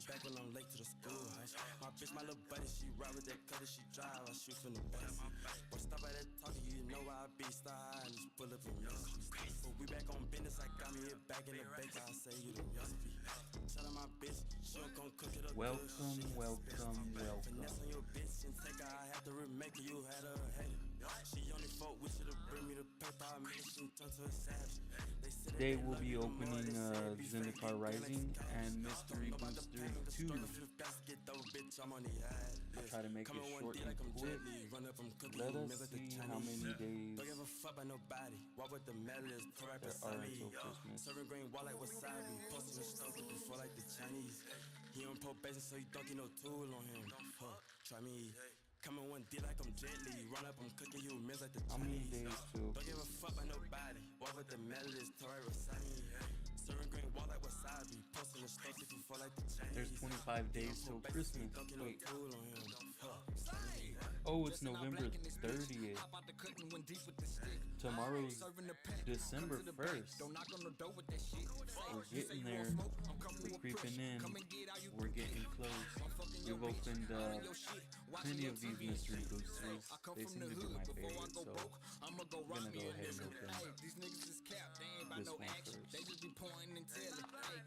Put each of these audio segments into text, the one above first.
back when I'm late to the school. My bitch, my little buddy, she ride with that cutter, she drive, I shoot from the best. But stop at that talking, you know I be star high and just pull up and mess. But we back on business, I got me it back in the bake, I say you the recipe. Tell her my bitch, she don't come cook it up. Welcome, welcome, welcome. Finesse on your bitch and take her, I had to remake it, you had her headed. She only fought with you to bring me the paper, I made she turned to a savage. Today we'll be opening Zendikar Rising and Mystery Booster 2. I'll try to make it short and quick. Let us see how many days there are until Christmas. Serving green wall like wasabi, posting the stuff before like the Chinese. He on probation, so he don't get no tool on him. Try me. Coming one D like I'm Jet Li. Run up, I'm cooking you meals like the Chinese. How many days till don't give a fuck by nobody. Walk with the melodies, Torah Rosani. Serving green wall like wasabi, posting the stuff before like the Chinese. There's 25 days till Christmas. Wait. Oh, it's November 30th. Tomorrow's December 1st. We're getting there. We're creeping in. We're getting close. We've opened plenty of these mystery boosters. They seem to be my favorite, so I'm gonna go ahead and open this one first.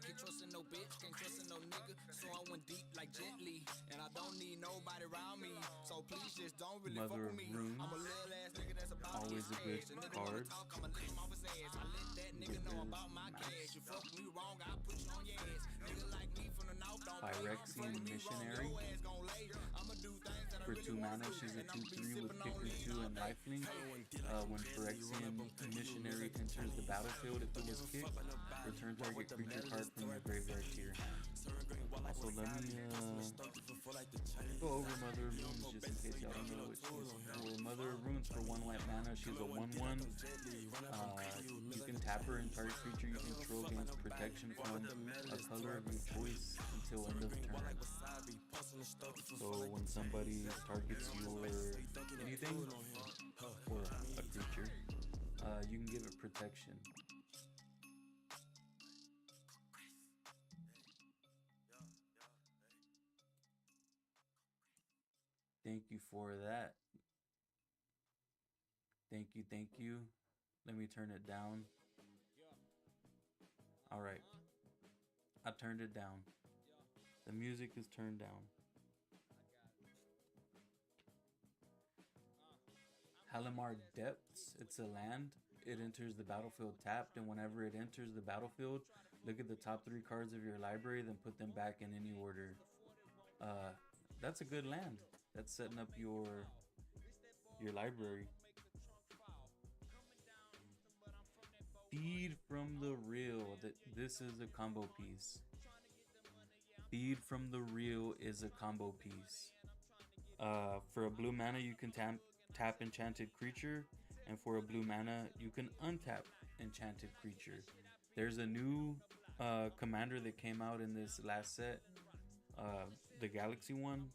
Can't trust no bitch, can't trust no nigga. So I went deep like gently, and I don't need nobody around me. So please just don't really fuck with me. I'm a little ass nigga that's about always a good card. I'ma name off his ass. I let that nigga know about my cash. You fuck me wrong, I put you on your ass. Nigga like me from the north don't Phyrexian Missionary. For 2 mana, she's a 2/3 with kicker 2 and lifelink. When Phyrexian Missionary enters the battlefield, if it was kicked, return target creature card from your graveyard to your hand. Also, let me go over Mother of Runes just in case y'all don't know what she is. For Mother of Runes, for 1 white mana, she's a 1/1. You can tap her and target creature you control gains protection from a color of your choice until end of turn. So when somebody targets you or anything, or a creature, you can give it protection. Thank you for that. Thank you, thank you. Let me turn it down. Alright. I turned it down. The music is turned down. Halimar Depths. It's a land. It enters the battlefield tapped, and whenever it enters the battlefield, look at the top 3 cards of your library, then put them back in any order. That's a good land. That's setting up your library. Feed from the Real. This is a combo piece. Feed from the Real is a combo piece. For a blue mana, you can tap enchanted creature, and for a blue mana, you can untap enchanted creature. There's a new commander that came out in this last set, the Galaxy one.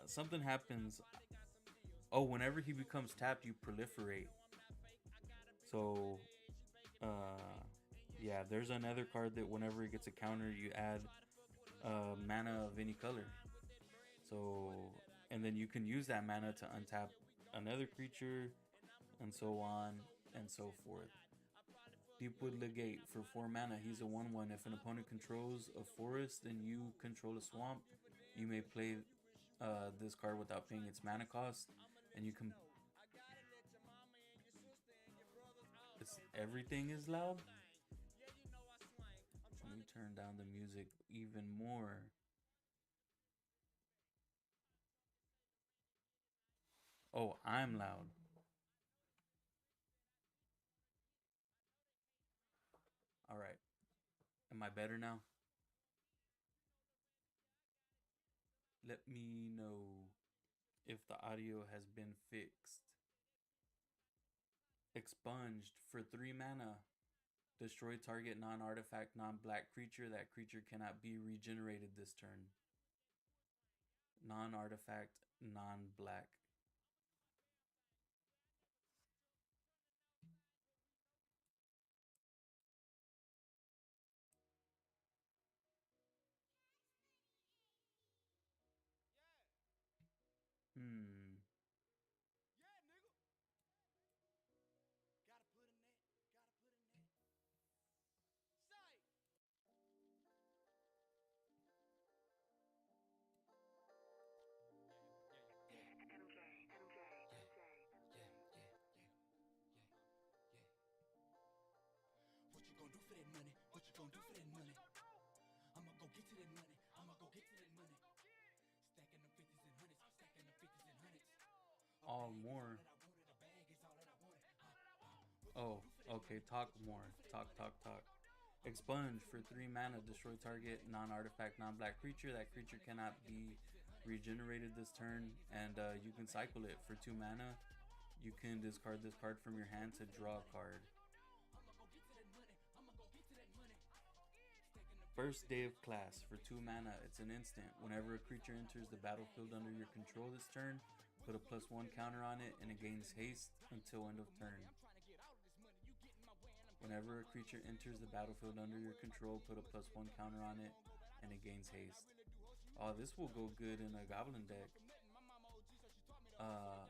Something happens. Oh, whenever he becomes tapped, you proliferate. So, yeah, there's another card that whenever it gets a counter, you add mana of any color. So, and then you can use that mana to untap another creature, and so on and so forth. Deepwood Legate for 4 mana. He's a 1/1. If an opponent controls a forest and you control a swamp, you may play this card without paying its mana cost, and you can. Everything is loud. Let me turn down the music even more. Oh, I'm loud. All right. Am I better now? Let me know if the audio has been fixed. Expunged for 3 mana. Destroy target non-artifact, non-black creature. That creature cannot be regenerated this turn. Non-artifact, non-black. All more. Oh, okay. Talk more. Talk. Expunge for 3 mana. Destroy target non-artifact, non-black creature. That creature cannot be regenerated this turn, and you can cycle it for 2 mana. You can discard this card from your hand to draw a card. First Day of Class for 2 mana. It's an instant. Whenever a creature enters the battlefield under your control this turn, put a +1 counter on it and it gains haste until end of turn. Whenever a creature enters the battlefield under your control, put a +1 counter on it and it gains haste. Oh, this will go good in a goblin deck. Uh,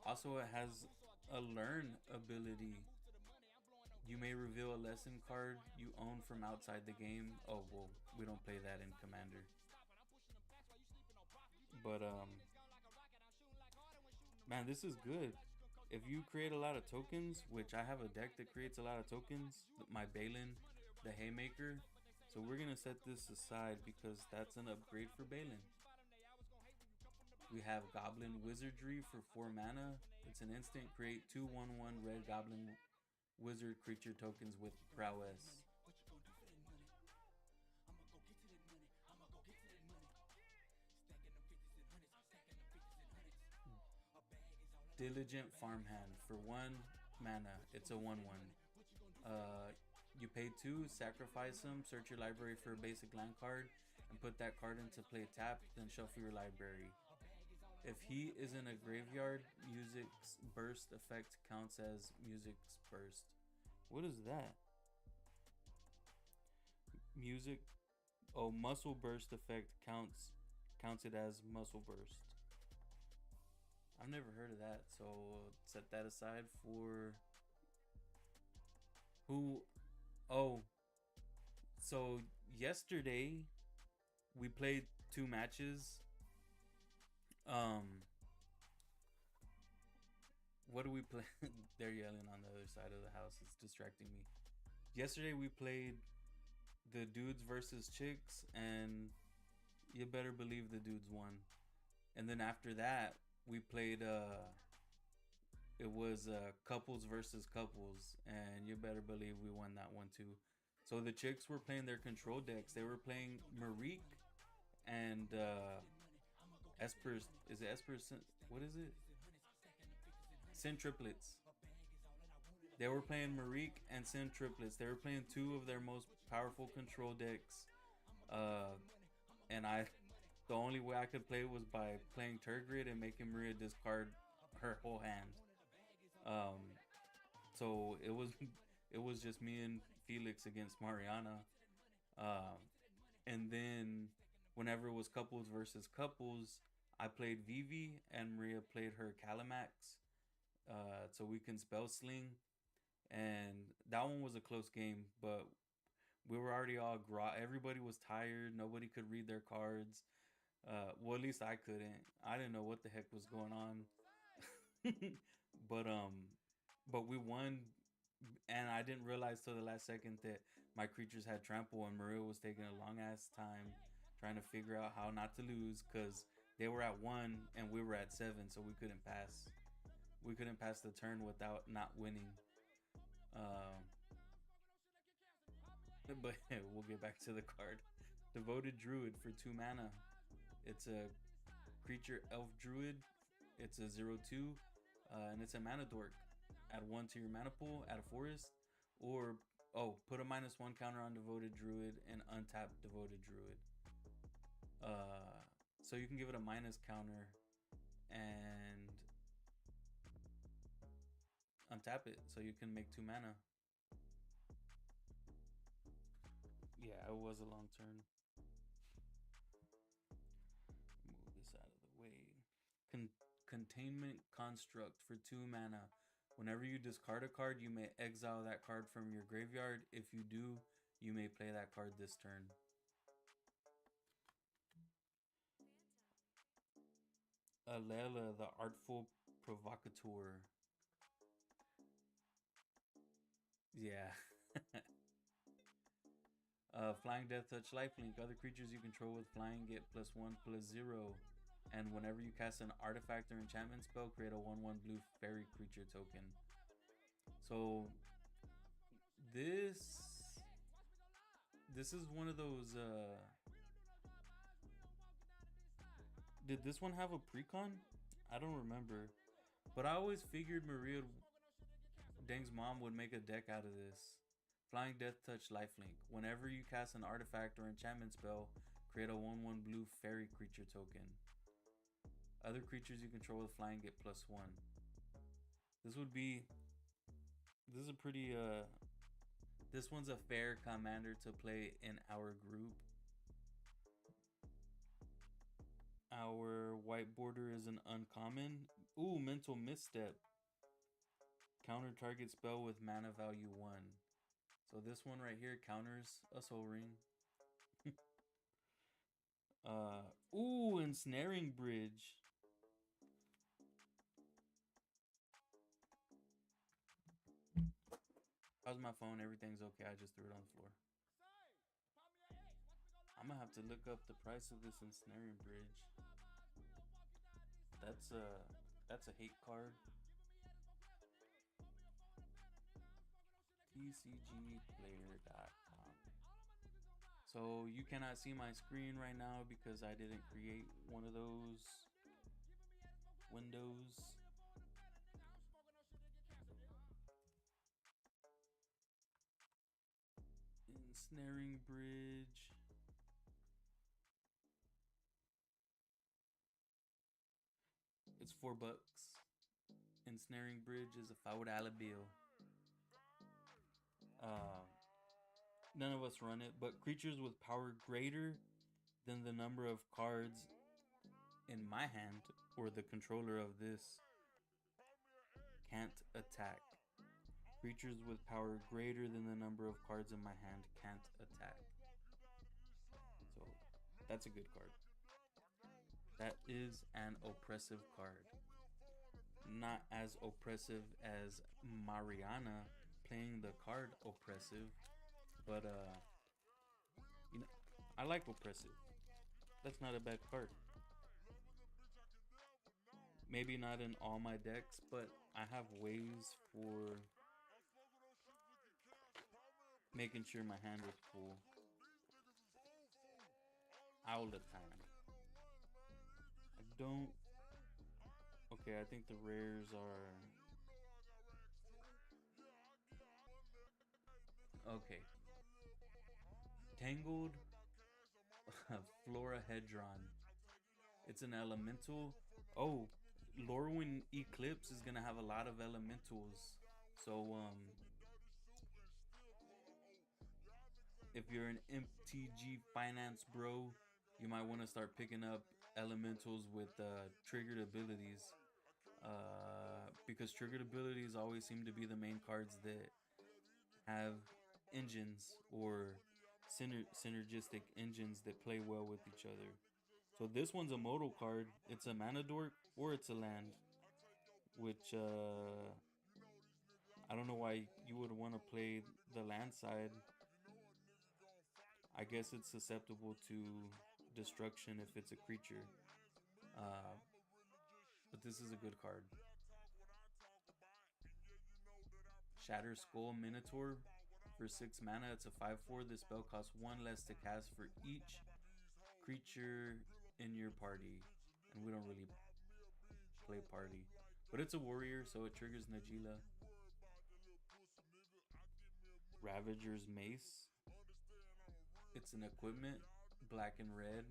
Also, it has a learn ability. You may reveal a lesson card you own from outside the game. Oh, well, we don't play that in Commander. But, man, this is good. If you create a lot of tokens, which I have a deck that creates a lot of tokens, my Balin, the Haymaker. So we're going to set this aside because that's an upgrade for Balin. We have Goblin Wizardry for 4 mana. It's an instant. Create 2/1/1 red Goblin Wizard creature tokens with prowess. Diligent Farmhand for 1 mana. It's a 1/1. You pay 2, sacrifice them, search your library for a basic land card, and put that card into play tapped, then shuffle your library. If he is in a graveyard, Music's Burst effect counts as Music's Burst. What is that? Music. Oh, Muscle Burst effect counts it as Muscle Burst. I've never heard of that, so set that aside for who. Oh, so yesterday we played 2 matches. What do we play? They're yelling on the other side of the house. It's distracting me. Yesterday we played the dudes versus chicks, and you better believe the dudes won. And then after that, we played it was couples versus couples, and you better believe we won that one too. So the chicks were playing their control decks. They were playing Marique and Esper. Is it Esper? What is it? Sin triplets. They were playing Marique and Sin triplets. They were playing 2 of their most powerful control decks. And the only way I could play was by playing Turgid and making Maria discard her whole hand. So it was just me and Felix against Mariana. And then whenever it was couples versus couples, I played Vivi and Maria played her Calamax. So we can spell sling, and that one was a close game, but we were already all everybody was tired. Nobody could read their cards. Well, at least I couldn't. I didn't know what the heck was going on. but but we won, and I didn't realize till the last second that my creatures had trample, and Maria was taking a long ass time trying to figure out how not to lose because they were at 1 and we were at 7, so we couldn't pass. We couldn't pass the turn without not winning. But we'll get back to the card. Devoted Druid for 2 mana. It's a creature elf druid. It's a 0/2, and it's a mana dork. Add 1 to your mana pool, add a forest, or put a -1 counter on Devoted Druid and untap Devoted Druid. So you can give it a minus counter and untap it, so you can make 2 mana. Yeah, it was a long turn. Move this out of the way. Containment Construct for 2 mana. Whenever you discard a card, you may exile that card from your graveyard. If you do, you may play that card this turn. Alela, the Artful Provocateur. Yeah. Flying Death Touch Lifelink. Other creatures you control with flying get +1/+0. And whenever you cast an artifact or enchantment spell, create a 1/1 blue fairy creature token. So this this is one of those. Did this one have a precon? I don't remember, but I always figured Maria Deng's mom would make a deck out of this. Flying Death Touch Lifelink. Whenever you cast an artifact or enchantment spell, create a 1/1 blue fairy creature token. Other creatures you control with flying get +1. This would be. This is a pretty. This one's a fair commander to play in our group. Our white border is an uncommon. Ooh, Mental Misstep. Counter target spell with mana value 1. So this one right here counters a Soul Ring. Ooh, Ensnaring Bridge. How's my phone? Everything's okay. I just threw it on the floor. I'm gonna have to look up the price of this Ensnaring Bridge. That's a hate card. TCGplayer.com. So you cannot see my screen right now because I didn't create one of those windows. Ensnaring Bridge. It's $4. Ensnaring Bridge is $4 bill. None of us run it, but creatures with power greater than the number of cards in my hand or the controller of this can't attack. Creatures with power greater than the number of cards in my hand can't attack. So that's a good card. That is an oppressive card. Not as oppressive as Mariana playing the card oppressive, but you know, I like oppressive. That's not a bad card. Maybe not in all my decks, but I have ways for making sure my hand is full all the time. I don't. Okay, I think the rares are. Okay. Tangled Florahedron. It's an elemental. Oh, Lorwyn Eclipse is gonna have a lot of elementals. So if you're an MTG finance bro, you might want to start picking up elementals with triggered abilities. Because triggered abilities always seem to be the main cards that have engines or synergistic engines that play well with each other. So this one's a modal card. It's a mana dork or it's a land, which I don't know why you would want to play the land side. I guess it's susceptible to destruction if it's a creature. Uh, but this is a good card. Shatter Skull Minotaur for 6 mana. It's a 5/4. This spell costs 1 less to cast for each creature in your party. And we don't really play party. But it's a warrior, so it triggers Najila. Ravager's Mace. It's an equipment, black and red.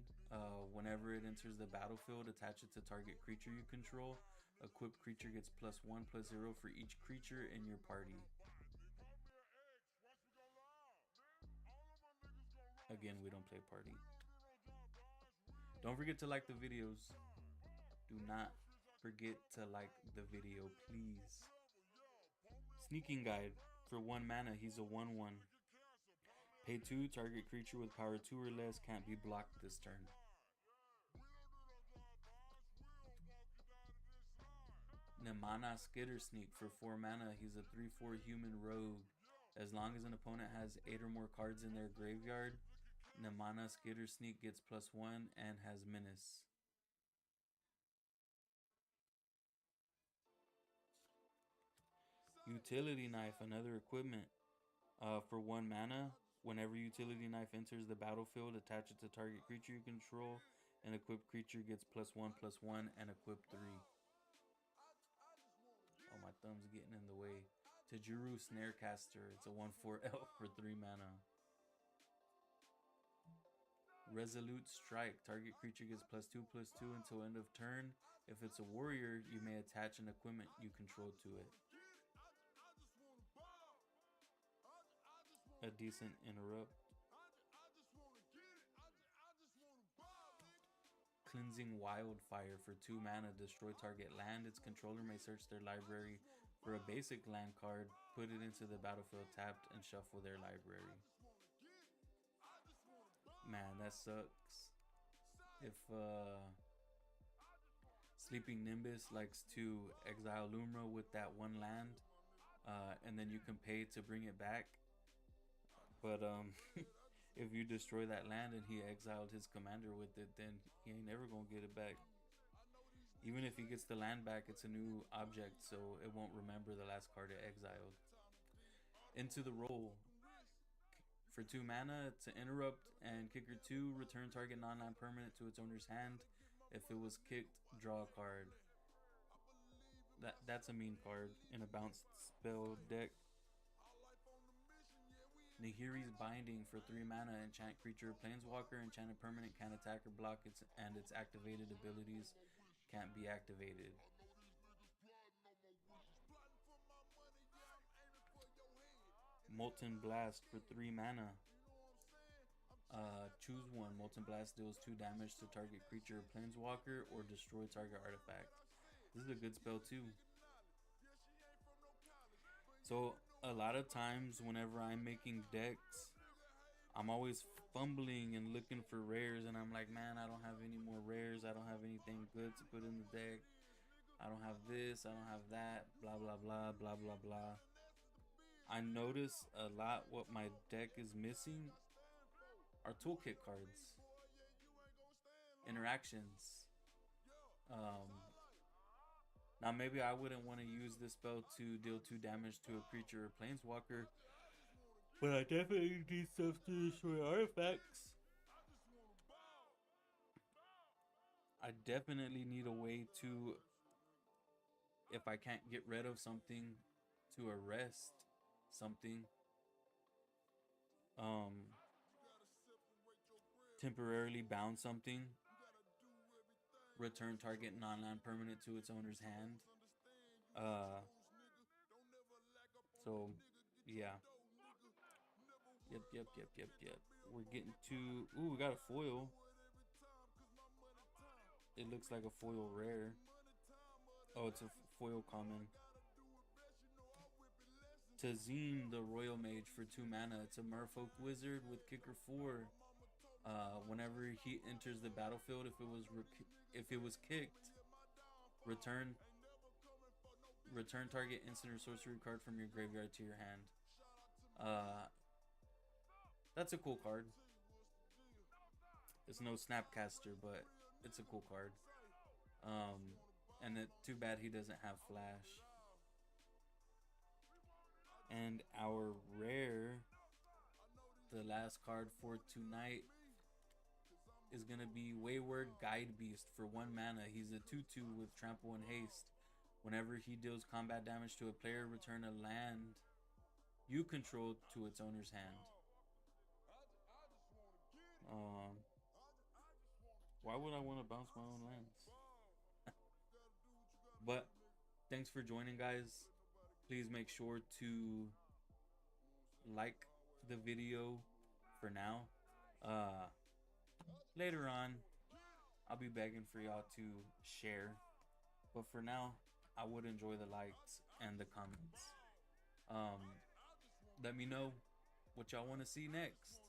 Whenever it enters the battlefield, attach it to target creature you control. Equipped creature gets +1/+0 for each creature in your party. Again, we don't play party. Don't forget to like the videos. Do not forget to like the video, please. Sneaking Guide. For 1 mana, he's a 1/1. Pay 2, target creature with power 2 or less can't be blocked this turn. Nemana Skitter Sneak. For 4 mana, he's a 3/4 human rogue As long as an opponent has 8 or more cards in their graveyard, Namana Skitter Sneak gets +1 and has Menace. Utility Knife, another equipment. For 1 mana, whenever Utility Knife enters the battlefield, attach it to target creature you control. An equipped creature gets +1/+1 and equip 3. Oh, my thumb's getting in the way. Tajuru Snarecaster. It's a 1/4 elf for 3 mana. Resolute Strike. Target creature gets +2/+2 until end of turn. If it's a warrior, you may attach an equipment you control to it. A decent interrupt. Cleansing Wildfire for 2 mana. Destroy target land. Its controller may search their library for a basic land card, put it into the battlefield tapped, and shuffle their library. Man, that sucks. If Sleeping Nimbus likes to exile Lumra with that 1 land, and then you can pay to bring it back. But if you destroy that land and he exiled his commander with it, then he ain't never gonna get it back. Even if he gets the land back, it's a new object, so it won't remember the last card it exiled. Into the Roll. For 2 mana, to interrupt and kicker 2, return target non-land permanent to its owner's hand. If it was kicked, draw a card. That's a mean card in a bounced spell deck. Nahiri's Binding for 3 mana. Enchant creature, planeswalker, enchanted permanent can't attack or block its and its activated abilities can't be activated. Molten Blast for 3 mana. Choose 1. Molten Blast deals 2 damage to target creature, planeswalker, or destroy target artifact. This is a good spell too. So a lot of times whenever I'm making decks, I'm always fumbling and looking for rares, and I'm like, man, I don't have any more rares. I don't have anything good to put in the deck. I don't have this, I don't have that, blah blah blah blah blah blah. I notice a lot what my deck is missing are toolkit cards, interactions. Now maybe I wouldn't want to use this spell to deal 2 damage to a creature or planeswalker, but I definitely need stuff to destroy artifacts. I definitely need a way to, if I can't get rid of something, to arrest something. Temporarily bound something. Return target non-land permanent to its owner's hand. So, yeah. Yep. We're getting to... Ooh, we got a foil. It looks like a foil rare. Oh, it's a foil common. Tazeen, the Royal Mage for 2 mana. It's a Merfolk Wizard with kicker 4. Whenever he enters the battlefield, if it was kicked, return target instant or sorcery card from your graveyard to your hand. That's a cool card. It's no Snapcaster, but it's a cool card. And too bad he doesn't have flash. And our rare, the last card for tonight, is going to be Wayward Guide Beast for 1 mana. He's a 2/2 with trample and haste. Whenever he deals combat damage to a player, return a land you control to its owner's hand. Why would I want to bounce my own lands? But thanks for joining, guys. Please make sure to like the video for now. Later on, I'll be begging for y'all to share. But for now, I would enjoy the likes and the comments. Let me know what y'all want to see next.